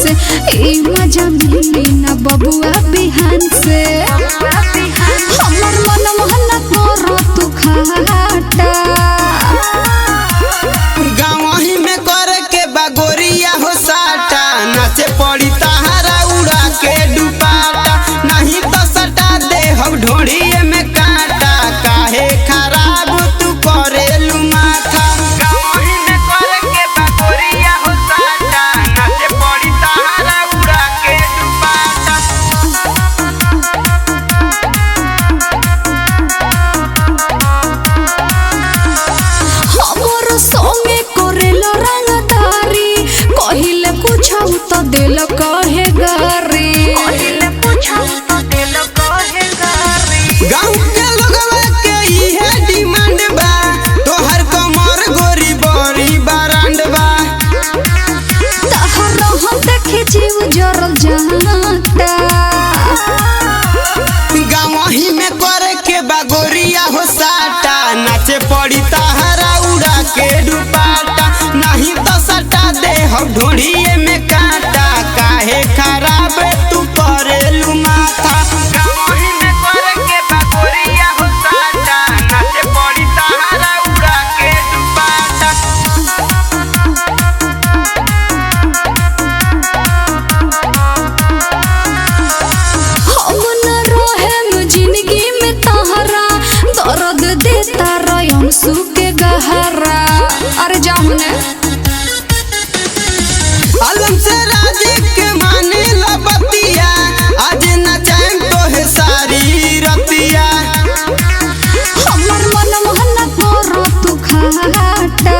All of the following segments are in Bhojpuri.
से ई मजा मिली ना बबुआ बिहान से हमर मन मोहना तोरो तू खाटा गाँव में करे के बागोरिया हो साटा नाचे पड़ी तहारा उड़ा के डुबाटा नहीं तो सटा दे हम ढोड़िए में काटा काहे खराब तू करेलू माथा गाँव में करे के बागोरिया हो साटा नाचे पड़ी तहारा उड़ा के डुबाटा हमर संगे करेलो रंगदारी कहिले पूछौ त दिल कहे गारी गाँव के लोगवा के इहे डिमांड बा तोहर कमर गोरी बड़ी बरांड बा तहर हम देखे जीव जरल जाता गाँव में करे के बागोरिया हो साटा नाचे पड़ी तहारा उड़ा के डुबाटा नहीं तो सटा दे हम ढोड़िए में काटा काहे खराब तू करेलू माथा गाँव में करे के बागोरिया हो साटा नाचे पड़ी तहारा उड़ा के डुबाटा हम न रहेम जिंदगी में तहरा दर्द देता रयम सुके गहरा अरे जामुने आलम से राजे के माने ला बतिया आज न जाएम तो है सारी रतिया हमर मन मोहना तोरो तू खाटा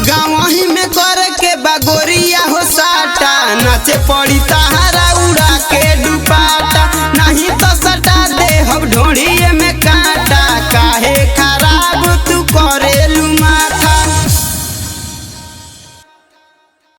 गाँव में करे के बागोरिया हो साटा नाचे पड़ी तहारा उड़ा के डुबा